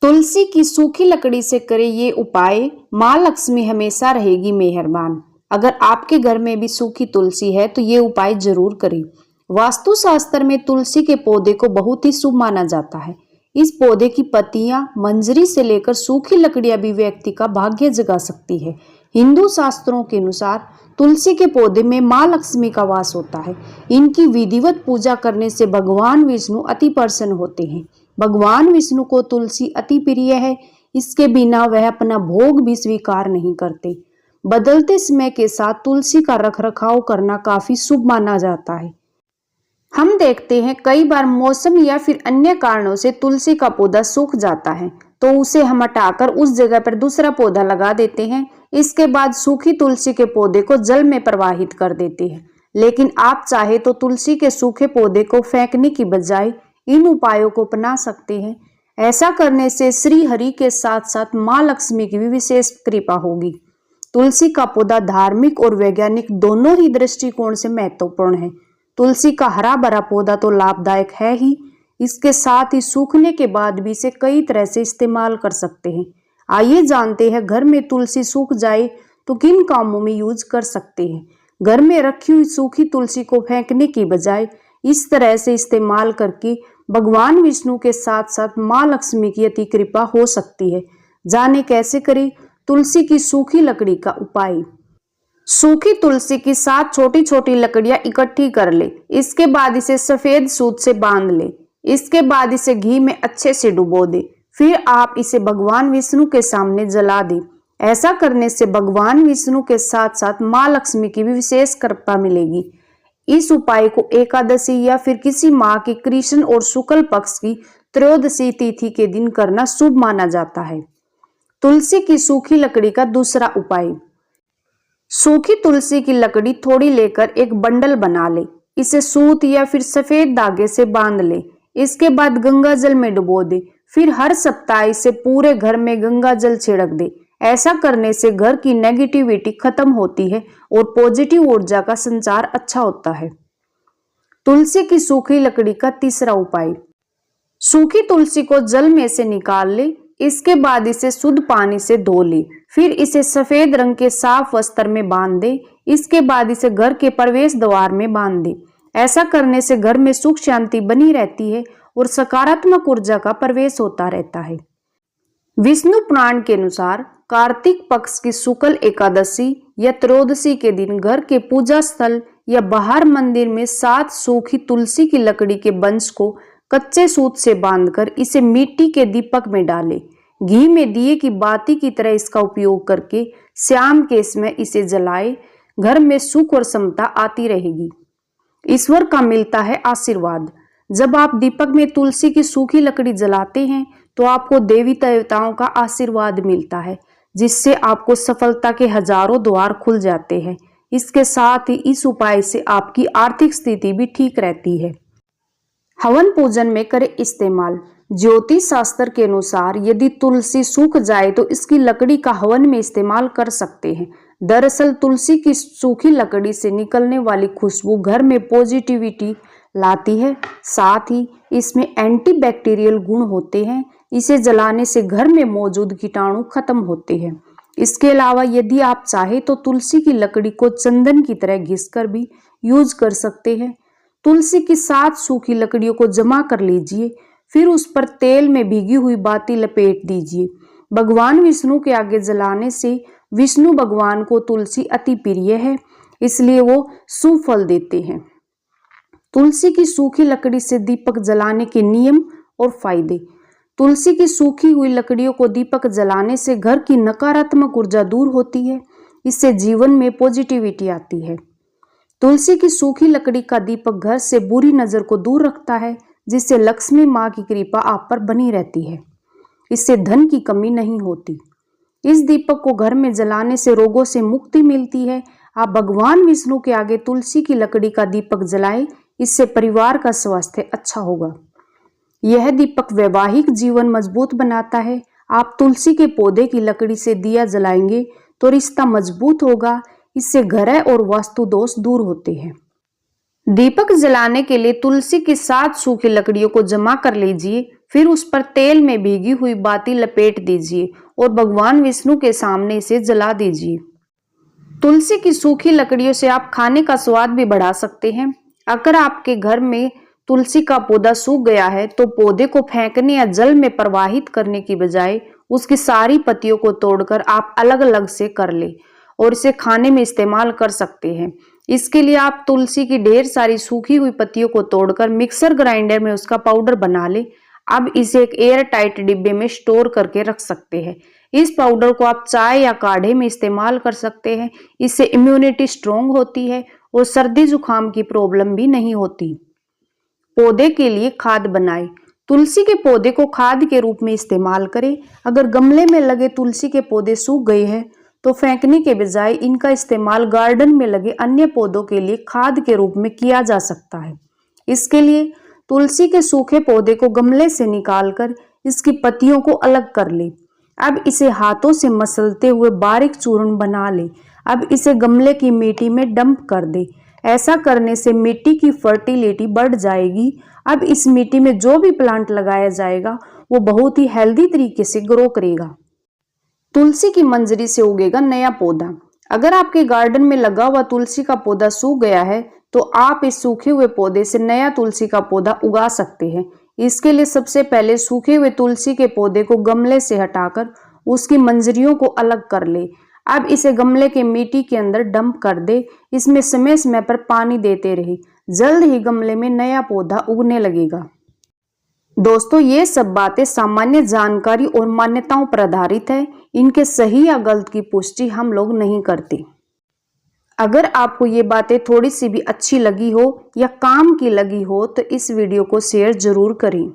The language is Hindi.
तुलसी की सूखी लकड़ी से करें ये उपाय, माँ लक्ष्मी हमेशा रहेगी मेहरबान। अगर आपके घर में भी सूखी तुलसी है तो ये उपाय जरूर करें। वास्तु शास्त्र में तुलसी के पौधे को बहुत ही शुभ माना जाता है। इस पौधे की पत्तियां, मंजरी से लेकर सूखी लकड़ियां भी व्यक्ति का भाग्य जगा सकती है। हिंदू शास्त्रों के अनुसार तुलसी के पौधे में माँ लक्ष्मी का वास होता है। इनकी विधिवत पूजा करने से भगवान विष्णु अति प्रसन्न होते हैं। भगवान विष्णु को तुलसी अति प्रिय है। इसके बिना वह अपना भोग भी स्वीकार नहीं करते। बदलते समय के साथ तुलसी का रखरखाव करना काफी शुभ माना जाता है। हम देखते हैं कई बार मौसम या फिर अन्य कारणों से तुलसी का पौधा सूख जाता है तो उसे हम हटाकर उस जगह पर दूसरा पौधा लगा देते हैं। इसके बाद सूखी तुलसी के पौधे को जल में प्रवाहित कर देते हैं। लेकिन आप चाहे तो तुलसी के सूखे पौधे को फेंकने की बजाय इन उपायों को अपना सकते हैं। ऐसा करने से श्री हरि के साथ साथ माँ लक्ष्मी की भी विशेष कृपा होगी। तुलसी का पौधा धार्मिक और वैज्ञानिक दोनों ही दृष्टिकोण से महत्वपूर्ण है। तुलसी का हरा भरा पौधा तो लाभदायक है ही, इसके साथ ही सूखने के बाद भी इसे कई तरह से इस्तेमाल कर सकते हैं। आइए जानते हैं घर में तुलसी सूख जाए तो किन कामों में यूज कर सकते हैं। घर में रखी हुई सूखी तुलसी को फेंकने की बजाय इस तरह से इस्तेमाल करके भगवान विष्णु के साथ साथ माँ लक्ष्मी की अति कृपा हो सकती है। जाने कैसे करें तुलसी की सूखी लकड़ी का उपाय। सूखी तुलसी की 7 छोटी छोटी लकड़ियां इकट्ठी कर ले। इसके बाद इसे सफेद सूत से बांध ले। इसके बाद इसे घी में अच्छे से डुबो दे। फिर आप इसे भगवान विष्णु के सामने जला दे। ऐसा करने से भगवान विष्णु के साथ साथ माँ लक्ष्मी की भी विशेष कृपा मिलेगी। इस उपाय को एकादशी या फिर किसी माह के कृष्ण और शुक्ल पक्ष की त्रयोदशी तिथि के दिन करना शुभ माना जाता है। तुलसी की सूखी लकड़ी का दूसरा उपाय। सूखी तुलसी की लकड़ी थोड़ी लेकर एक बंडल बना ले। इसे सूत या फिर सफेद धागे से बांध ले। इसके बाद गंगा जल में डुबो दे। फिर हर सप्ताह इसे पूरे घर में गंगा जल छिड़क दे। ऐसा करने से घर की नेगेटिविटी खत्म होती है और पॉजिटिव ऊर्जा का संचार अच्छा होता है। तुलसी की सूखी लकड़ी का तीसरा उपाय। सूखी तुलसी को जल में से निकाल ले। इसके बाद इसे शुद्ध पानी से धो ले। फिर इसे सफेद रंग के साफ वस्त्र में बांध दे। इसके बाद इसे घर के प्रवेश द्वार में बांध दे। ऐसा करने से घर में सुख शांति बनी रहती है और सकारात्मक ऊर्जा का प्रवेश होता रहता है। विष्णु पुराण के अनुसार कार्तिक पक्ष की शुक्ल एकादशी या त्रयोदशी के दिन घर के पूजा स्थल या बाहर मंदिर में 7 सूखी तुलसी की लकड़ी के बंच को कच्चे सूत से बांधकर इसे मिट्टी के दीपक में डालें। घी में दिए की बाती की तरह इसका उपयोग करके शाम के समय इसे जलाए। घर में सुख और समता आती रहेगी। ईश्वर का मिलता है आशीर्वाद। जब आप दीपक में तुलसी की सूखी लकड़ी जलाते हैं तो आपको देवी देवताओं का आशीर्वाद मिलता है, जिससे आपको सफलता के हजारों द्वार खुल जाते हैं। इसके साथ ही इस उपाय से आपकी आर्थिक स्थिति भी ठीक रहती है। हवन पूजन में करें इस्तेमाल। ज्योतिष शास्त्र के अनुसार यदि तुलसी सूख जाए तो इसकी लकड़ी का हवन में इस्तेमाल कर सकते हैं। दरअसल तुलसी की सूखी लकड़ी से निकलने वाली खुशबू घर में पॉजिटिविटी लाती है। साथ ही इसमें एंटीबैक्टीरियल गुण होते हैं। इसे जलाने से घर में मौजूद कीटाणु खत्म होते हैं। इसके अलावा यदि आप चाहे तो तुलसी की लकड़ी को चंदन की तरह घिसकर भी यूज कर सकते हैं। तुलसी की 7 सूखी लकड़ियों को जमा कर लीजिए। फिर उस पर तेल में भीगी हुई बाती लपेट दीजिए। भगवान विष्णु के आगे जलाने से विष्णु भगवान को तुलसी अति प्रिय है, इसलिए वो शुभ फल देते हैं। तुलसी की सूखी लकड़ी से दीपक जलाने के नियम और फायदे। तुलसी की सूखी हुई लकड़ियों को दीपक जलाने से घर की नकारात्मक ऊर्जा दूर होती है। इससे जीवन में पॉजिटिविटी आती है। तुलसी की सूखी लकड़ी का दीपक घर से बुरी नजर को दूर रखता है, जिससे लक्ष्मी माँ की कृपा आप पर बनी रहती है। इससे धन की कमी नहीं होती। इस दीपक को घर में जलाने से रोगों से मुक्ति मिलती है। आप भगवान विष्णु के आगे तुलसी की लकड़ी का दीपक जलाएं, इससे परिवार का स्वास्थ्य अच्छा होगा। यह दीपक वैवाहिक जीवन मजबूत बनाता है। आप तुलसी के पौधे की लकड़ी से दिया जलाएंगे तो रिश्ता मजबूत होगा। इससे ग्रह और वास्तु दोष दूर होते हैं। दीपक जलाने के लिए तुलसी की 7 सूखी लकड़ियों को जमा कर लीजिए। फिर उस पर तेल में भीगी हुई बाती लपेट दीजिए और भगवान विष्णु के सामने इसे जला दीजिए। तुलसी की सूखी लकड़ियों से आप खाने का स्वाद भी बढ़ा सकते हैं। अगर आपके घर में तुलसी का पौधा सूख गया है तो पौधे को फेंकने या जल में प्रवाहित करने की बजाय उसकी सारी पत्तियों को तोड़कर आप अलग अलग से कर ले और इसे खाने में इस्तेमाल कर सकते हैं। इसके लिए आप तुलसी की ढेर सारी सूखी हुई पत्तियों को तोड़कर मिक्सर ग्राइंडर में उसका पाउडर बना ले। अब इसे एक एयर टाइट डिब्बे में स्टोर करके रख सकते हैं। इस पाउडर को आप चाय या काढ़े में इस्तेमाल कर सकते हैं। इससे इम्यूनिटी स्ट्रोंग होती है और सर्दी जुकाम की प्रॉब्लम भी नहीं होती। पौधे के लिए खाद बनाएं। तुलसी के पौधे को खाद के रूप में इस्तेमाल करें। अगर गमले में लगे तुलसी के पौधे सूख गए हैं तो फेंकने के बजाय इनका इस्तेमाल गार्डन में लगे अन्य पौधों के लिए खाद के रूप में किया जा सकता है। इसके लिए तुलसी के सूखे पौधे को गमले से निकालकर इसकी पत्तियों को अलग कर ले। अब इसे हाथों से मसलते हुए बारीक चूर्ण बना ले। अब इसे गमले की मिट्टी में डंप कर दे। ऐसा करने से मिट्टी की फर्टिलिटी बढ़ जाएगी। अब इस मिट्टी में जो भी प्लांट लगाया जाएगा वो बहुत ही हेल्दी तरीके से ग्रो करेगा। तुलसी की मंजरी से उगेगा नया पौधा। अगर आपके गार्डन में लगा हुआ तुलसी का पौधा सूख गया है तो आप इस सूखे हुए पौधे से नया तुलसी का पौधा उगा सकते हैं। इसके लिए सबसे पहले सूखे हुए तुलसी के पौधे को गमले से हटाकर उसकी मंजरियों को अलग कर ले। अब इसे गमले के मिट्टी के अंदर डंप कर दे। इसमें समय समय पर पानी देते रहे। जल्द ही गमले में नया पौधा उगने लगेगा। दोस्तों, ये सब बातें सामान्य जानकारी और मान्यताओं पर आधारित है। इनके सही या गलत की पुष्टि हम लोग नहीं करते। अगर आपको ये बातें थोड़ी सी भी अच्छी लगी हो या काम की लगी हो तो इस वीडियो को शेयर जरूर करें।